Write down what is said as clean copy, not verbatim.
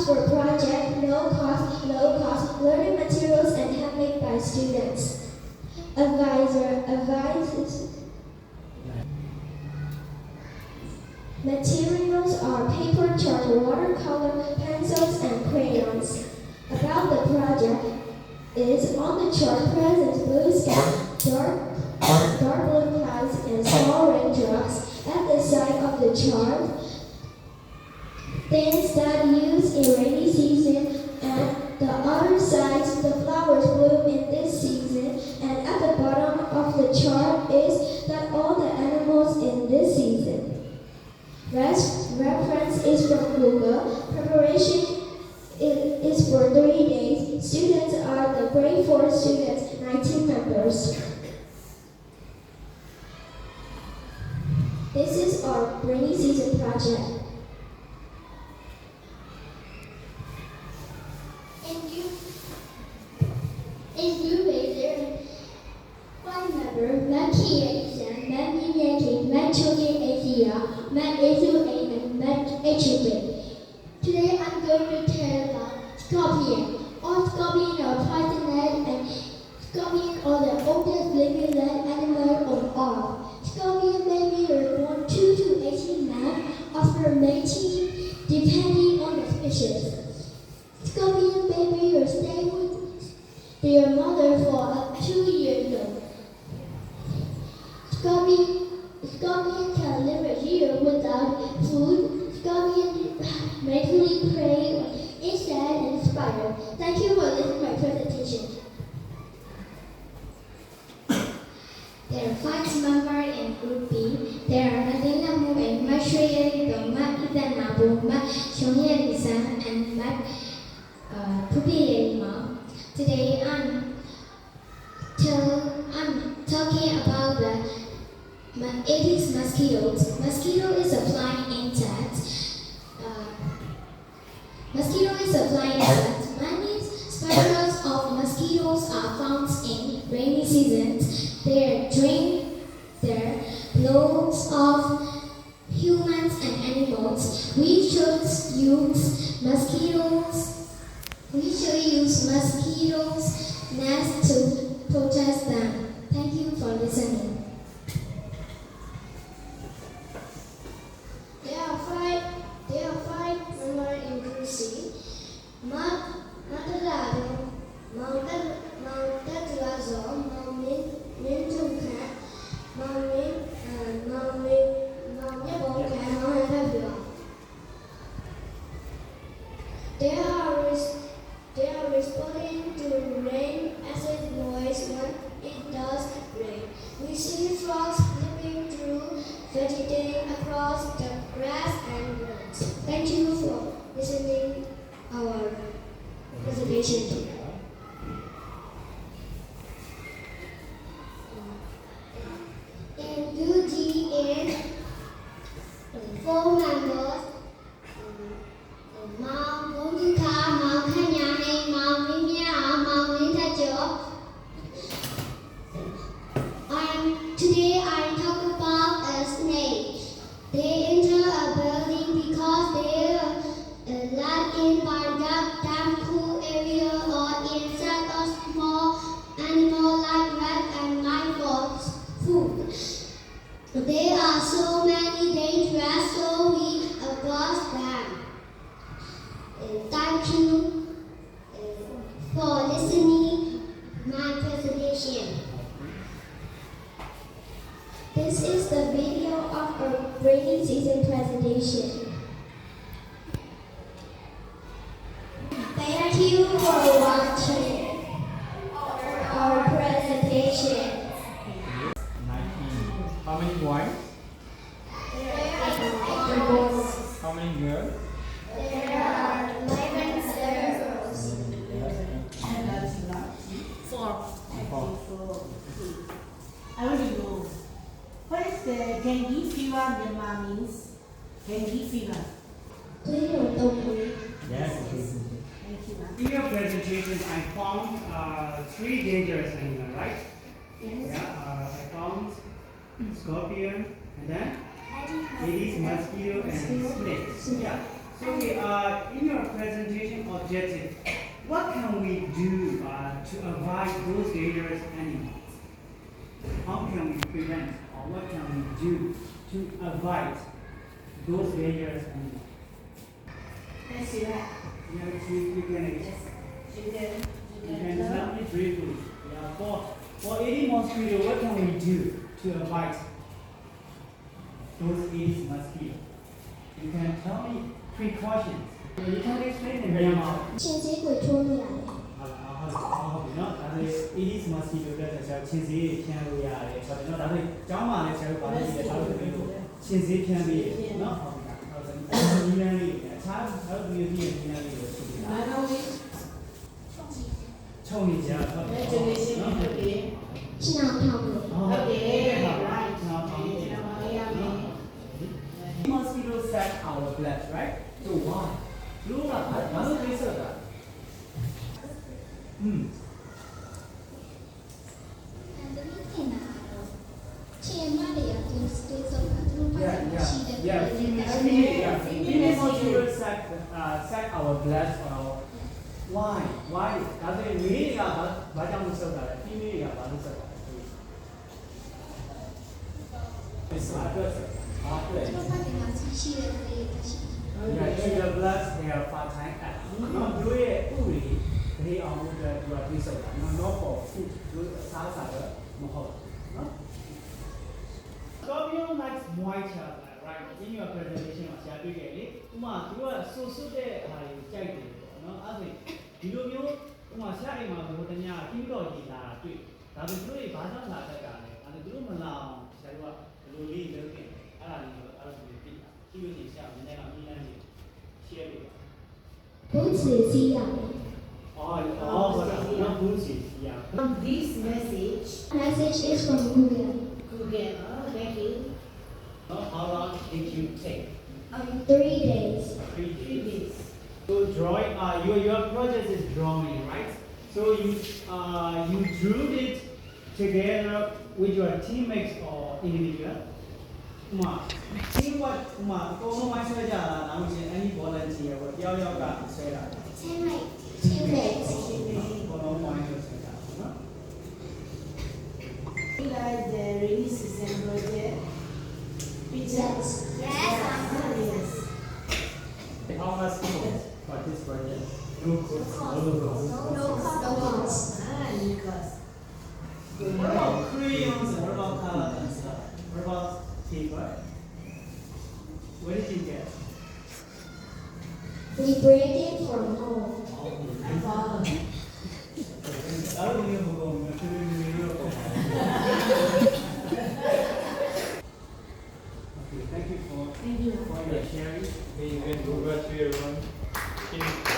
for project, low cost learning materials and handmade by students. Advisor advises. Materials are paper, chart, watercolor, pencils, and crayons. About the project is on the chart present blue sky, dark blue clouds, and small raindrops. At the side of the chart, things that used in rainy season, and the other side, the flowers bloom in this season. And at the bottom of the chart is that all the animals in this season. Reference is from Google. Preparation is for 3 days. Students are the grade 4 students, 19 members. This is our rainy season project. In 𝐁𝐿 one member, 𝐁𝐞𝐢𝐠𝐡, 𝐁𝐵𝐴𝐺, 𝐁𝐿, 𝐁𝐻𝐵. Today I'm going to tell about scorpion. All scorpions are poisonous, and scorpions are the oldest living land animal on Earth. Scorpion babies are born 2 to 18 months after mating, depending on the species. Scorpion babies will stay with their mother for up to 2 years old. Scorpion can live a year without food. Scorpions mainly prey on insects and spiders. Thank you for listening to my presentation. There are 5 members in Group B. There are 𝐵𝐿 and 𝐷𝗏, 𝐷𝗏, and 𝐵𝗶. Today I'm talking about the Aedes mosquitoes. Mosquito is a flying insect. Many species of mosquitoes are found in rainy seasons. They drink their blood of humans and animals. We should use mosquitoes nets to protect them. Thank you for listening. There are five members in Group C. 𝐷𝗏, They are responding to rain acid noise when it does rain. We see frogs leaping through, vegetating across the grass and birds. Thank you for listening our presentation. In UGA, 4 members, 𝐷𝗏𝐻𝐿, 𝐷𝗏𝐻𝐿, 𝐷𝗏𝐻𝐿. Today I talk about a snake. They enter a building because they live in damp, cool area or inside a small animal like rat and mice for food. There are so many dangerous, so we avoid them. Thank you for listening my presentation. This is the video of our rainy season presentation. Thank you for watching our presentation. 19. How many boys? There are 8 boys. How many girls? There are 11 girls. Four. I want to know, what is the dengue fever Myanmar means? Dengue fever. Please don't worry. Yes. Thank you, ma'am. In your presentation, I found 3 dangerous animals, right? Yes. Yeah, I found scorpion and then Aedes, mosquito, and snake. Yeah. So in your presentation objective, what can we do to avoid those dangerous animals? How can we prevent, or what can we do to avoid those dangerous animals? Let's see that. You can tell me briefly. For Aedes mosquito, what can we do to avoid those Aedes mosquito? You can tell me precautions. You can explain in Myanmar. ရှင်စည်းကိုထိုးလို့ရတယ် ဟုတ်ပြီနော်ဒါဆို Aedes mosquito တဲ့ဆရာချင်းစေးဖြန်းလို့ရတယ်ဆိုတော့ဒါဆိုကျောင်းမှာလည်းဆရာတို့ပါလို့ရတယ်ဒါလို့ပြောလို့ချင်းစေးဖြန်းပြီးနော်ဟုတ်ပြီဟုတ်တယ်ဒီနည်းလေးအခြားတို့ဒီလိုဒီနည်းလေးကိုရှိတယ် I know we ချုံနေကြဟုတ်တယ် generation of the day. ရှင်းအောင်ထောက်လို့ Okay, right. Mosquitoes suck our blood, right? So why? Look at that. Why do they say that? Hmm. အဲ့ဒါမြင်နေတာတော့ချင်မတွေကသူစတေးဆိုတာသူတို့ပိုင်ရှိတယ် Female mosquitoes suck our blood. Why? Why? ဒါဆိုရင်မေးတွေကဘာကြောင့်မဆုပ်တာလဲ female တွေကဘာလို့ဆုပ်တာလဲ It's not good. သူတို့ပိုင်မှာရှိတဲ့တွေရှိတယ် Yeah, sugar blood they are part-time act. နော်တို့ရဲ့ဥပဒေတွေအောင်လို့သူကပြေဆုပ်တာနော် not for food တို့စားတော့မဟုတ်ဘူးနော် Scorpion likes moisture, right? In your presentation မှာဆရာတွေ့ခဲ့လေဥမာသူကဆူဆွတ်တဲ့ဟာတွေကြိုက်တယ်ပေါ့နော်အဲ့ဒါဒီလိုမျိုးဥမာဆရာအိမ်မှာဘယ်လိုတ냐ပြီးတော့ကြည်လာတာတွေ့ဒါပေမဲ့သူတို့ဘာကြောင့်လာတတ်တာလဲအဲ့ဒါသူတို့မလာအောင်ဆရာတို့ကဘယ်လိုလေးလုပ်တင်အဲ့ဒါလေးကိုအဲ့လိုမျိုးသိတာရှိလို့ရှိရင်ဆရာမနေ့ကမိလန်းလေး share လုပ်တာ ဘုရားစီးရတယ် ဟုတ်တာနော်ဘူးစီရ This message, message is from Google Google, Becky, How long did you take? 3 days 3 3 days. days. So drawing, your project is drawing, right? So you drew it together with your teammates or individual? Team what? အကုန်လုံးဝိုင်းဆွဲကြတာနောက်ကျရင် any volunteer ကိုတယောက်ယောက်ကဆွဲတာ teammates အကုန်လုံးဝိုင်းဆွဲတာနော် You like the rainy season project? Pictures? Yes. Yes. How much for this project? No cost. no cost Lucas. What about crayons and what about color and stuff? What about paper? Where did you get? we bring it from home 나도 이거 보고 Okay, thank you for your sharing. You can go back to your room.